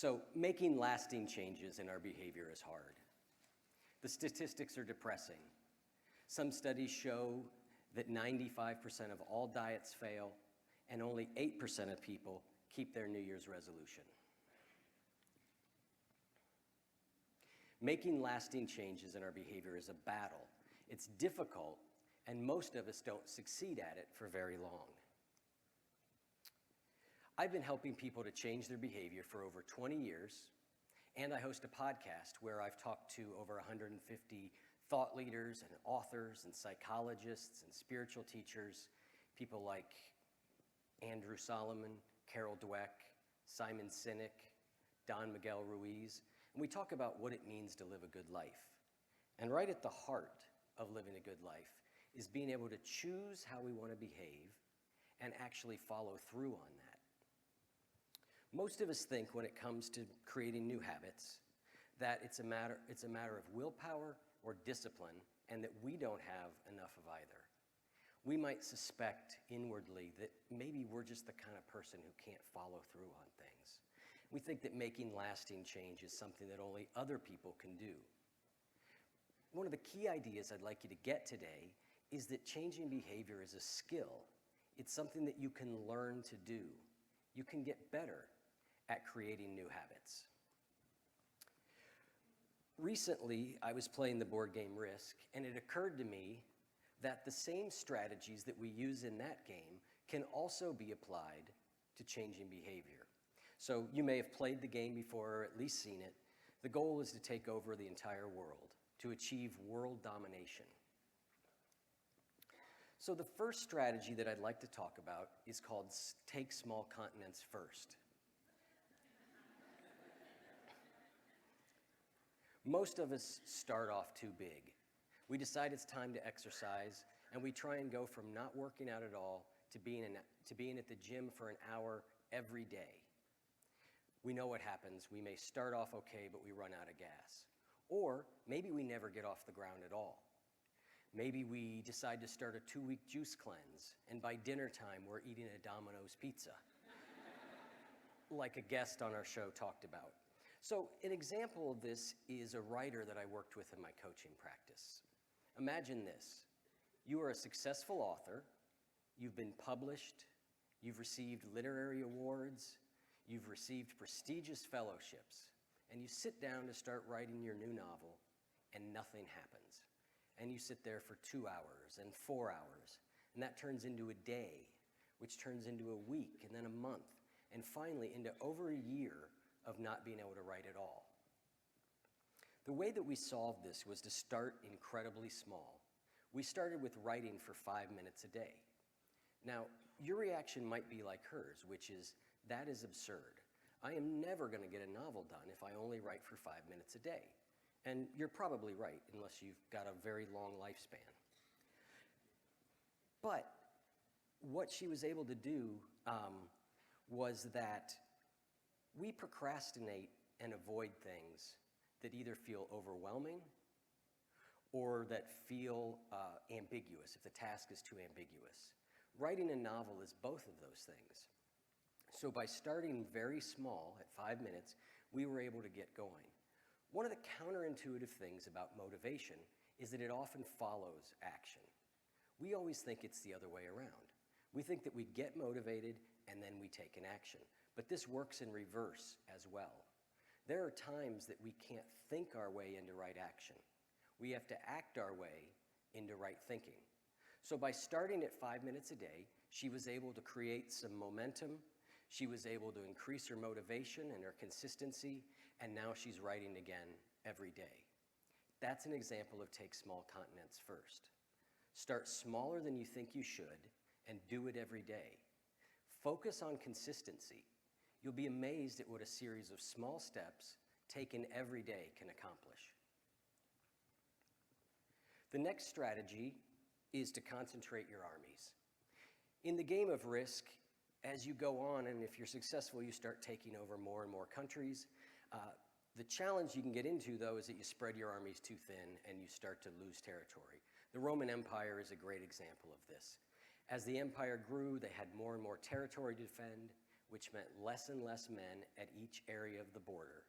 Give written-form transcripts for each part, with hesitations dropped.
So making lasting changes in our behavior is hard. The statistics are depressing. Some studies show that 95% of all diets fail, and only 8% of people keep their New Year's resolution. Making lasting changes in our behavior is a battle. It's difficult, and most of us don't succeed at it for very long. I've been helping people to change their behavior for over 20 years, and I host a podcast where I've talked to over 150 thought leaders and authors and psychologists and spiritual teachers, people like Andrew Solomon, Carol Dweck, Simon Sinek, Don Miguel Ruiz, and we talk about what it means to live a good life. And right at the heart of living a good life is being able to choose how we want to behave and actually follow through on that. Most of us think when it comes to creating new habits that it's a matter of willpower or discipline, and that we don't have enough of either. We might suspect inwardly that maybe we're just the kind of person who can't follow through on things. We think that making lasting change is something that only other people can do. One of the key ideas I'd like you to get today is that changing behavior is a skill. It's something that you can learn to do. You can get better at creating new habits. Recently, I was playing the board game Risk, and it occurred to me that the same strategies that we use in that game can also be applied to changing behavior. So you may have played the game before or at least seen it. The goal is to take over the entire world, to achieve world domination. So the first strategy that I'd like to talk about is called Take Small Continents First. Most of us start off too big. We decide it's time to exercise, and we try and go from not working out at all to being at the gym for an hour every day. We know what happens. We may start off okay, but we run out of gas. Or maybe we never get off the ground at all. Maybe we decide to start a 2-week juice cleanse, and by dinner time, we're eating a Domino's pizza, like a guest on our show talked about. So an example of this is a writer that I worked with in my coaching practice. Imagine this. You are a successful author. You've been published. You've received literary awards. You've received prestigious fellowships. And you sit down to start writing your new novel, and nothing happens. And you sit there for 2 hours and 4 hours. And that turns into a day, which turns into a week, and then a month, and finally into over a year of not being able to write at all. The way that we solved this was to start incredibly small. We started with writing for 5 minutes a day. Now, your reaction might be like hers, which is, that is absurd. I am never going to get a novel done if I only write for 5 minutes a day. And you're probably right, unless you've got a very long lifespan. But what she was able to do was that we procrastinate and avoid things that either feel overwhelming or that feel ambiguous, if the task is too ambiguous. Writing a novel is both of those things. So by starting very small at 5 minutes, we were able to get going. One of the counterintuitive things about motivation is that it often follows action. We always think it's the other way around. We think that we get motivated and then we take an action. But this works in reverse as well. There are times that we can't think our way into right action. We have to act our way into right thinking. So by starting at 5 minutes a day, she was able to create some momentum. She was able to increase her motivation and her consistency, and now she's writing again every day. That's an example of take small continents first. Start smaller than you think you should and do it every day. Focus on consistency. You'll be amazed at what a series of small steps taken every day can accomplish. The next strategy is to concentrate your armies. In the game of Risk, as you go on, and if you're successful, you start taking over more and more countries. The challenge you can get into, though, is that you spread your armies too thin and you start to lose territory. The Roman Empire is a great example of this. As the empire grew, they had more and more territory to defend. which meant less and less men at each area of the border,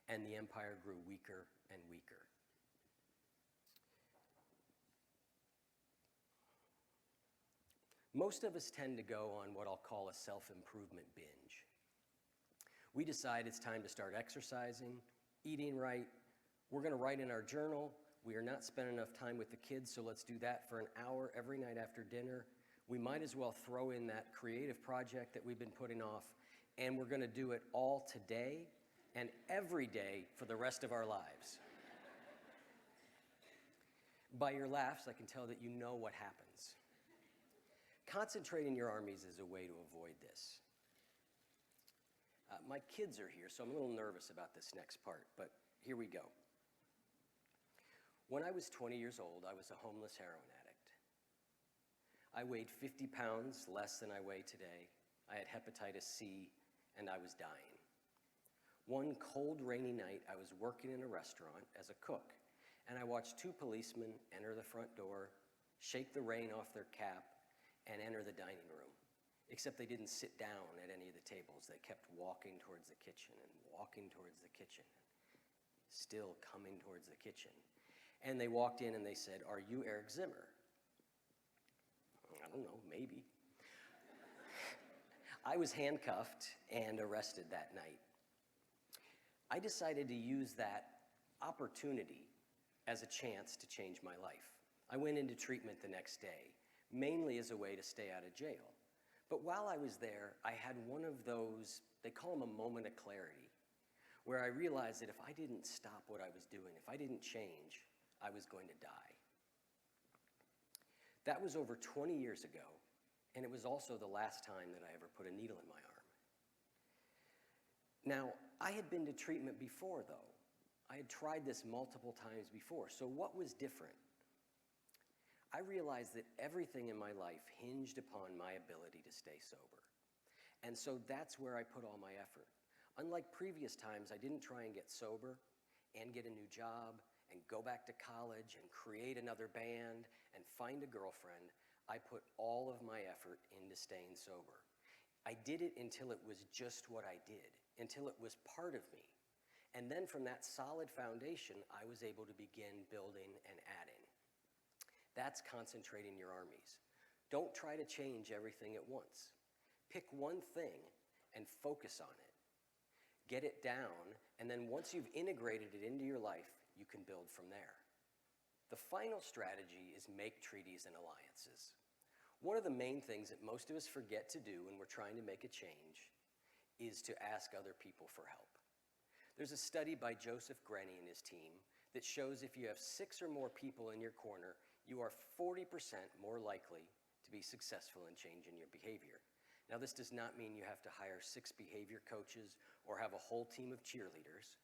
and the empire grew weaker and weaker. Most of us tend to go on what I'll call a self-improvement binge. We decide it's time to start exercising, eating right. We're going to write in our journal. We are not spending enough time with the kids, so let's do that for an hour every night after dinner. We might as well throw in that creative project that we've been putting off, and we're going to do it all today and every day for the rest of our lives. By your laughs, I can tell that you know what happens. Concentrating your armies is a way to avoid this. My kids are here, so I'm a little nervous about this next part, but here we go. When I was 20 years old, I was a homeless heroin addict. I weighed 50 pounds less than I weigh today. I had hepatitis C, and I was dying. One cold, rainy night, I was working in a restaurant as a cook, and I watched two policemen enter the front door, shake the rain off their cap, and enter the dining room. Except they didn't sit down at any of the tables. They kept walking towards the kitchen and walking towards the kitchen, still coming towards the kitchen. And they walked in and they said, "Are you Eric Zimmer?" I don't know, maybe. I was handcuffed and arrested that night. I decided to use that opportunity as a chance to change my life. I went into treatment the next day, mainly as a way to stay out of jail. But while I was there, I had one of those, they call them a moment of clarity, where I realized that if I didn't stop what I was doing, if I didn't change, I was going to die. That was over 20 years ago, and it was also the last time that I ever put a needle in my arm. Now, I had been to treatment before, though. I had tried this multiple times before, so what was different? I realized that everything in my life hinged upon my ability to stay sober. And so that's where I put all my effort. Unlike previous times, I didn't try and get sober and get a new job and go back to college and create another band and find a girlfriend. I put all of my effort into staying sober. I did it until it was just what I did, until it was part of me. And then from that solid foundation, I was able to begin building and adding. That's concentrating your armies. Don't try to change everything at once. Pick one thing and focus on it. Get it down, and then once you've integrated it into your life, you can build from there. The final strategy is make treaties and alliances. One of the main things that most of us forget to do when we're trying to make a change is to ask other people for help. There's a study by Joseph Grenny and his team that shows if you have 6 or more people in your corner, you are 40% more likely to be successful in changing your behavior. Now, this does not mean you have to hire 6 behavior coaches or have a whole team of cheerleaders.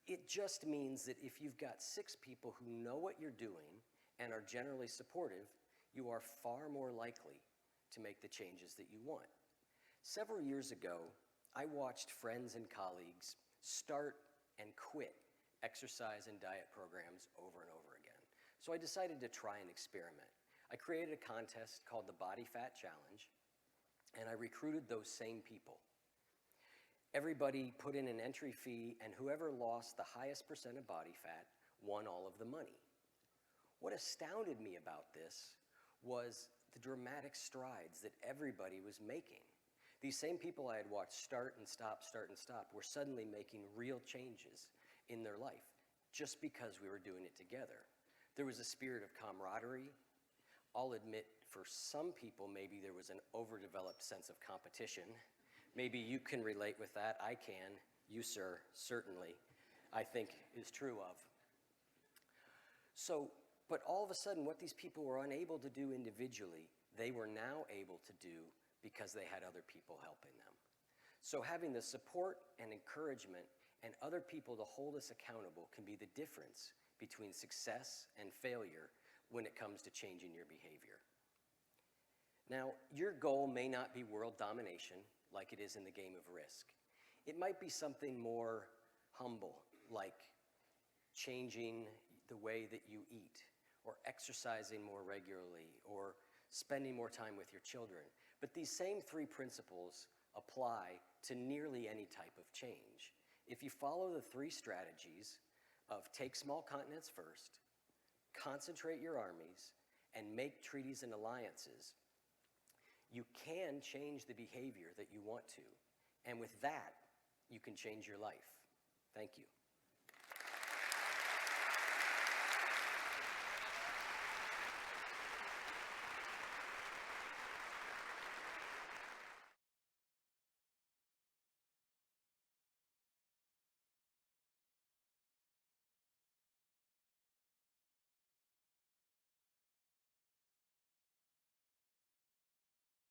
It just means that if you've got 6 people who know what you're doing and are generally supportive, you are far more likely to make the changes that you want. Several years ago, I watched friends and colleagues start and quit exercise and diet programs over and over again. So I decided to try an experiment. I created a contest called the Body Fat Challenge, and I recruited those same people. Everybody put in an entry fee, and whoever lost the highest percent of body fat won all of the money. What astounded me about this was the dramatic strides that everybody was making. These same people I had watched start and stop were suddenly making real changes in their life just because we were doing it together. There was a spirit of camaraderie. I'll admit, for some people, maybe there was an overdeveloped sense of competition. Maybe you can relate with that. I can. You, sir, certainly, I think is true of. But all of a sudden, what these people were unable to do individually, they were now able to do because they had other people helping them. So having the support and encouragement and other people to hold us accountable can be the difference between success and failure when it comes to changing your behavior. Now, your goal may not be world domination like it is in the game of Risk. It might be something more humble, like changing the way that you eat, or exercising more regularly, or spending more time with your children. But these same three principles apply to nearly any type of change. If you follow the three strategies of take small continents first, concentrate your armies, and make treaties and alliances, you can change the behavior that you want to. And with that, you can change your life. Thank you.